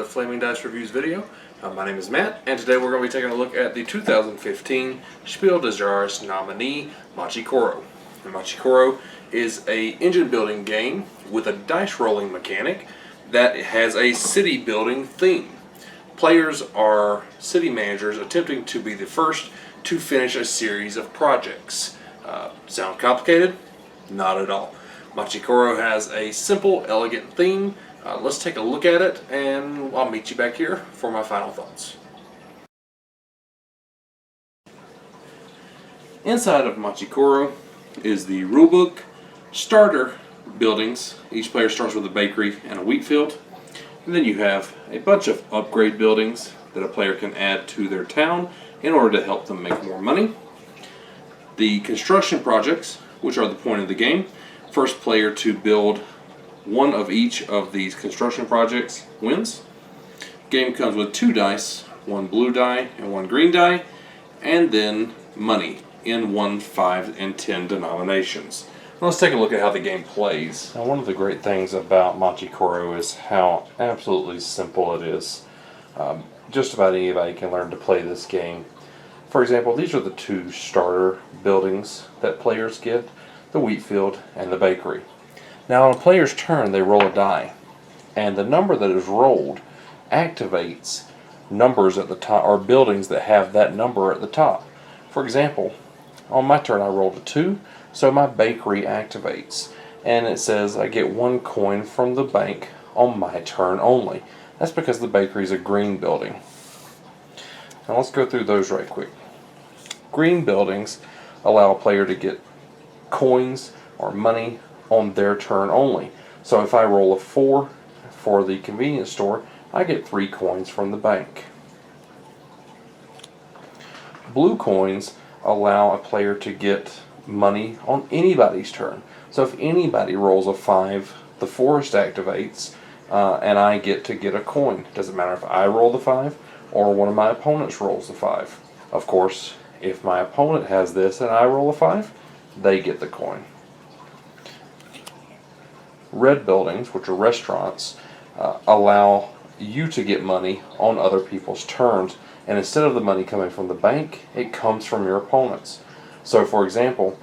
Flaming Dice Reviews video. My name is Matt, and today we're going to be taking a look at the 2015 Spiel de Jahres nominee, Machi Koro. And Machi Koro is a engine building game with a dice rolling mechanic that has a city building theme. Players are city managers attempting to be the first to finish a series of projects. Sound complicated? Not at all. Machi Koro has a simple, elegant theme. Let's take a look at it, and I'll meet you back here for my final thoughts. Inside of Machi Koro is the rulebook, starter buildings. Each player starts with a bakery and a wheat field. And then you have a bunch of upgrade buildings that a player can add to their town in order to help them make more money. The construction projects, which are the point of the game. First player to build one of each of these construction projects wins. Game comes with 2 dice, 1 blue die and 1 green die, and then money in 1, 5, and 10 denominations. Now let's take a look at how the game plays. Now, one of the great things about Machi Koro is how absolutely simple it is. Just about anybody can learn to play this game. For example, these are the 2 starter buildings that players get, the wheat field and the bakery. Now on a player's turn, they roll a die, and the number that is rolled activates numbers at the top, or buildings that have that number at the top. For example, on my turn I rolled a 2, so my bakery activates, and it says I get 1 coin from the bank on my turn only. That's because the bakery is a green building. Now let's go through those right quick. Green buildings allow a player to get coins or money on their turn only. So if I roll a 4 for the convenience store, I get 3 coins from the bank. Blue coins allow a player to get money on anybody's turn. So if anybody rolls a 5, the forest activates, and I get to get a coin. Doesn't matter if I roll the 5 or one of my opponents rolls the 5. Of course, if my opponent has this and I roll a 5, they get the coin. Red buildings, which are restaurants, allow you to get money on other people's turns, and instead of the money coming from the bank, it comes from your opponents. So for example,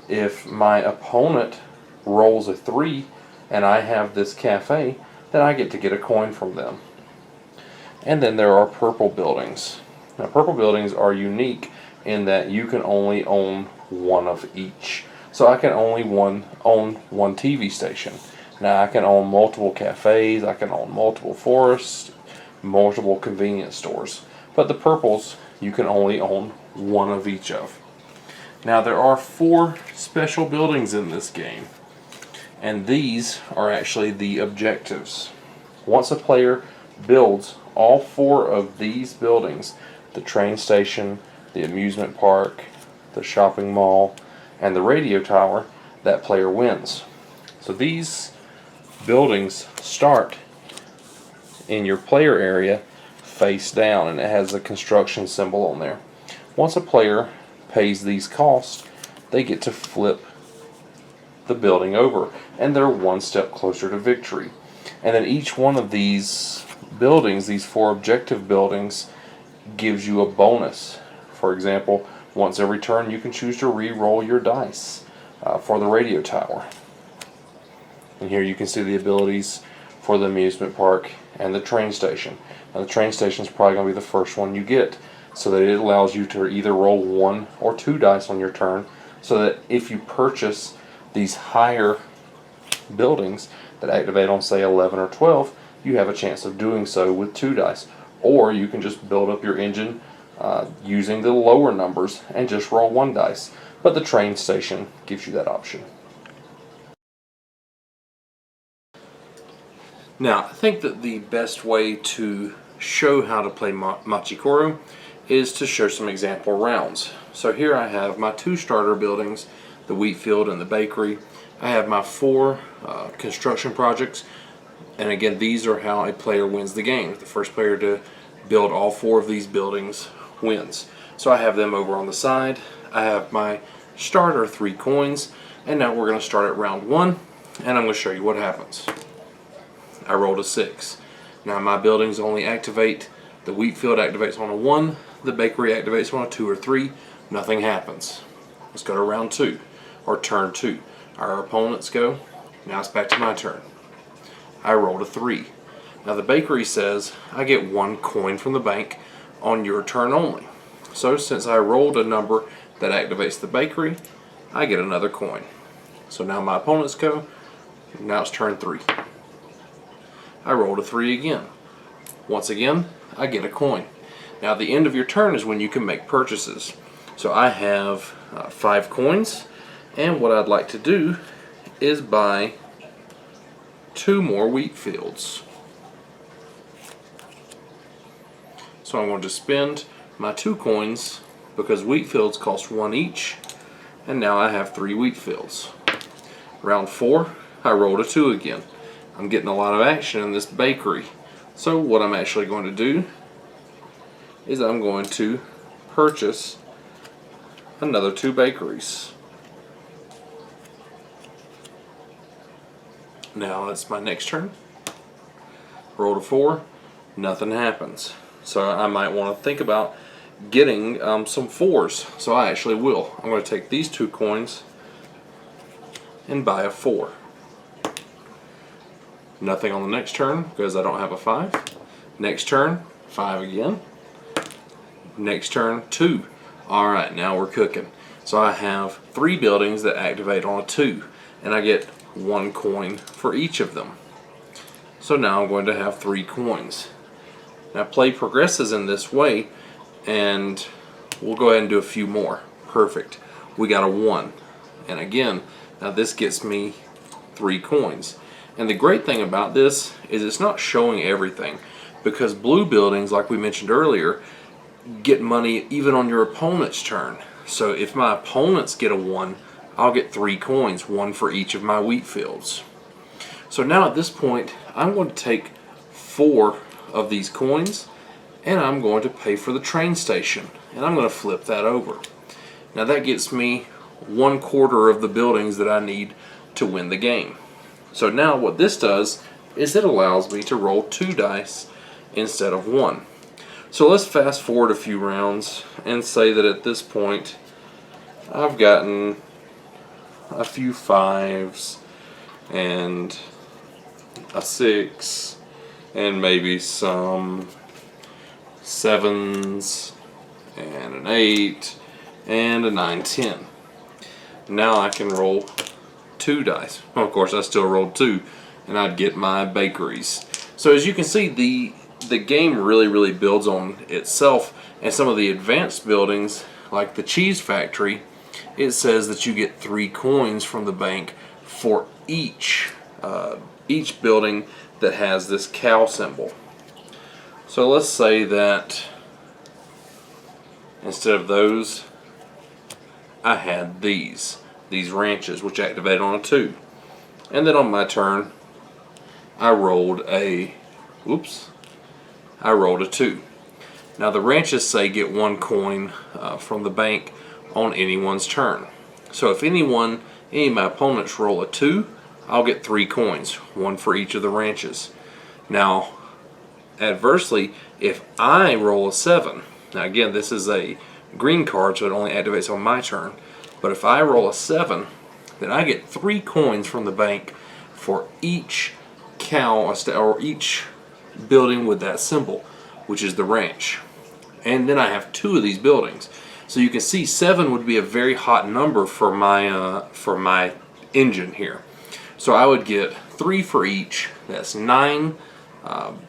if my opponent rolls a 3 and I have this cafe, then I get to get a coin from them. And then there are purple buildings. Now purple buildings are unique in that you can only own one of each. So I can only own one TV station. Now I can own multiple cafes, I can own multiple forests, multiple convenience stores. But the purples, you can only own one of each of. Now there are 4 special buildings in this game, and these are actually the objectives. Once a player builds all 4 of these buildings, the train station, the amusement park, the shopping mall, and the radio tower, that player wins. So these buildings start in your player area face down, and it has a construction symbol on there. Once a player pays these costs, they get to flip the building over, and they're 1 step closer to victory. And then each one of these buildings, these 4 objective buildings, gives you a bonus. For example, once every turn you can choose to re-roll your dice for the radio tower. And here you can see the abilities for the amusement park and the train station. Now the train station is probably going to be the first one you get, so that it allows you to either roll 1 or 2 dice on your turn, so that if you purchase these higher buildings that activate on say 11 or 12, you have a chance of doing so with 2 dice. Or you can just build up your engine using the lower numbers and just roll 1 dice. But the train station gives you that option. Now, I think that the best way to show how to play Machi Koro is to show some example rounds. So here I have my 2 starter buildings, the wheat field and the bakery. I have my 4 construction projects, and again, these are how a player wins the game. The first player to build all 4 of these buildings wins. So I have them over on the side. I have my starter 3 coins, and now we're going to start at round 1, and I'm going to show you what happens. I rolled a 6. Now my buildings only activate, the wheat field activates on a 1, the bakery activates on a 2 or 3, nothing happens. Let's go to round 2, or turn 2. Our opponents go, now it's back to my turn. I rolled a 3. Now the bakery says I get 1 coin from the bank on your turn only. So since I rolled a number that activates the bakery, I get another coin. So now my opponents go, now it's turn 3. I rolled a 3 again. Once again, I get a coin. Now the end of your turn is when you can make purchases. So I have 5 coins, and what I'd like to do is buy 2 more wheat fields. So I'm going to spend my 2 coins because wheat fields cost 1 each, and now I have 3 wheat fields. Round 4, I rolled a 2 again. I'm getting a lot of action in this bakery. So what I'm actually going to do is I'm going to purchase another 2 bakeries. Now that's my next turn. Roll a 4, nothing happens. So I might want to think about getting some 4s. So I actually will. I'm going to take these 2 coins and buy a 4. Nothing on the next turn because I don't have a 5. Next turn, 5 again. Next turn, 2. Alright, now we're cooking. So I have 3 buildings that activate on a 2, and I get 1 coin for each of them. So now I'm going to have 3 coins. Now play progresses in this way, and we'll go ahead and do a few more. Perfect. We got a 1. And again, now this gets me 3 coins. And the great thing about this is it's not showing everything, because blue buildings, like we mentioned earlier, get money even on your opponent's turn. So if my opponents get a 1, I'll get 3 coins, 1 for each of my wheat fields. So now at this point, I'm going to take 4 of these coins, and I'm going to pay for the train station, and I'm going to flip that over. Now that gets me 1/4 of the buildings that I need to win the game. So now what this does is it allows me to roll 2 dice instead of 1. So let's fast forward a few rounds and say that at this point I've gotten a few 5s and a 6 and maybe some 7s and an 8 and a 9, 10. Now I can roll 2 dice. Well, of course I still rolled 2, and I'd get my bakeries. So as you can see, the game really builds on itself, and some of the advanced buildings like the cheese factory, it says that you get 3 coins from the bank for each building that has this cow symbol. So let's say that instead of those, I had these ranches, which activate on a 2. And then on my turn, I rolled a 2. Now the ranches say get 1 coin from the bank on anyone's turn. So if any of my opponents roll a 2, I'll get 3 coins, 1 for each of the ranches. Now, adversely, if I roll a 7, now again this is a green card, so it only activates on my turn, but if I roll a 7, then I get 3 coins from the bank for each cow or each building with that symbol, which is the ranch. And then I have 2 of these buildings. So you can see 7 would be a very hot number for my engine here. So I would get 3 for each. That's 9.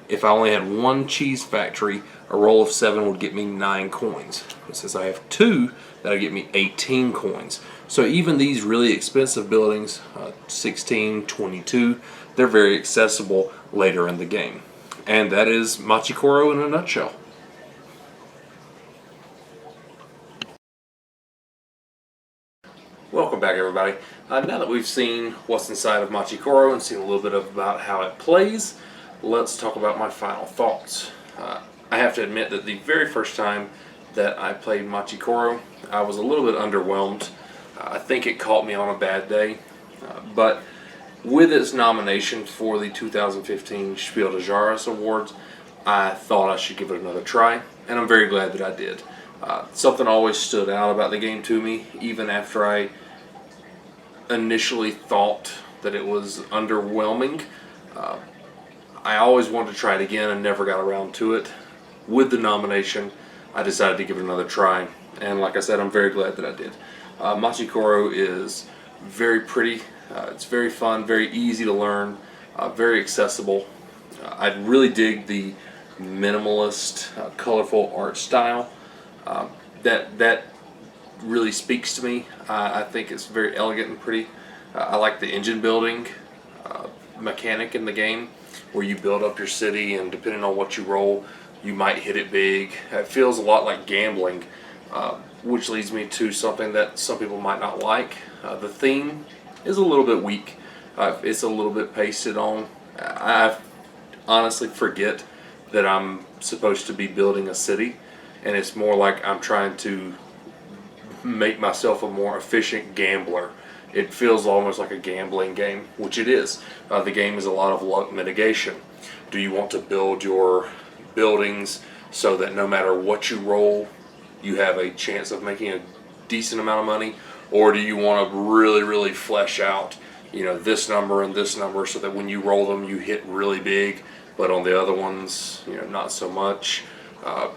If I only had 1 cheese factory, a roll of 7 would get me 9 coins. But since I have 2, that'll get me 18 coins. So even these really expensive buildings, 16, 22, they're very accessible later in the game. And that is Machi Koro in a nutshell. Welcome back, everybody. Now that we've seen what's inside of Machi Koro and seen a little bit about how it plays, let's talk about my final thoughts. I have to admit that the very first time that I played Machi Koro, I was a little bit underwhelmed. I think it caught me on a bad day, but with its nomination for the 2015 Spiel de Jahres Awards, I thought I should give it another try, and I'm very glad that I did. Something always stood out about the game to me, even after I initially thought that it was underwhelming. I always wanted to try it again and never got around to it. With the nomination, I decided to give it another try, and like I said, I'm very glad that I did. Machi Koro is very pretty. It's very fun, very easy to learn, very accessible. I really dig the minimalist, colorful art style. That really speaks to me. I think it's very elegant and pretty. I like the engine building mechanic in the game, where you build up your city, and depending on what you roll, you might hit it big. It feels a lot like gambling, which leads me to something that some people might not like. The theme is a little bit weak. It's a little bit pasted on. I honestly forget that I'm supposed to be building a city, and it's more like I'm trying to make myself a more efficient gambler. It feels almost like a gambling game, which it is. The game is a lot of luck mitigation. Do you want to build your buildings so that no matter what you roll, you have a chance of making a decent amount of money? Or do you want to really flesh out, this number and this number, so that when you roll them, you hit really big, but on the other ones, not so much?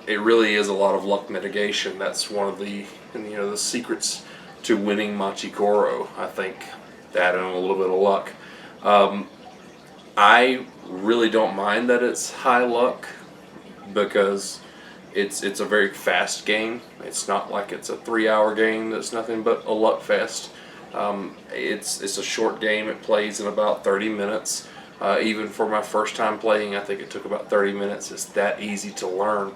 It really is a lot of luck mitigation. That's one of the secrets to winning Machi Koro. I think that and a little bit of luck. I really don't mind that it's high luck, because it's a very fast game. It's not like it's a 3-hour game that's nothing but a luck fest. It's a short game. It plays in about 30 minutes. Even for my first time playing, I think it took about 30 minutes. It's that easy to learn.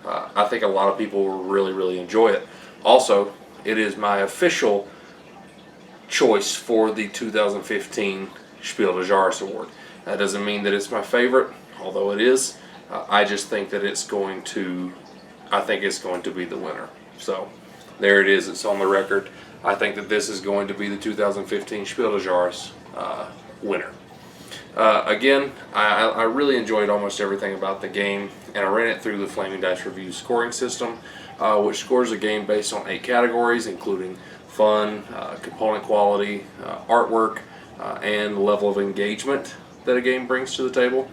I think a lot of people will really enjoy it. Also, it is my official choice for the 2015 Spiel de Jahres Award. That doesn't mean that it's my favorite, although it is. I just think that it's going to be the winner. So there it is. It's on the record. I think that this is going to be the 2015 Spiel de Jahres winner. Again, I really enjoyed almost everything about the game, and I ran it through the Flaming Dice Review scoring system, which scores a game based on 8 categories, including fun, component quality, artwork, and level of engagement that a game brings to the table.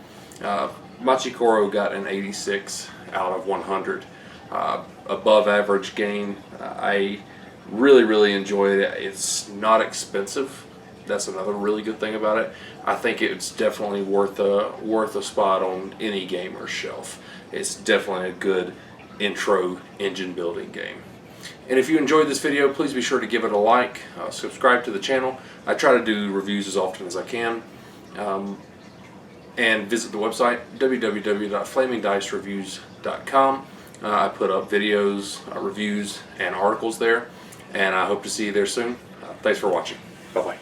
Machi Koro got an 86 out of 100. Above average game. I really enjoyed it. It's not expensive. That's another really good thing about it. I think it's definitely worth a spot on any gamer's shelf. It's definitely a good intro engine building game. And if you enjoyed this video, please be sure to give it a like, subscribe to the channel. I try to do reviews as often as I can. And visit the website www.flamingdicereviews.com. I put up videos, reviews, and articles there, and I hope to see you there soon. Thanks for watching. Bye-bye.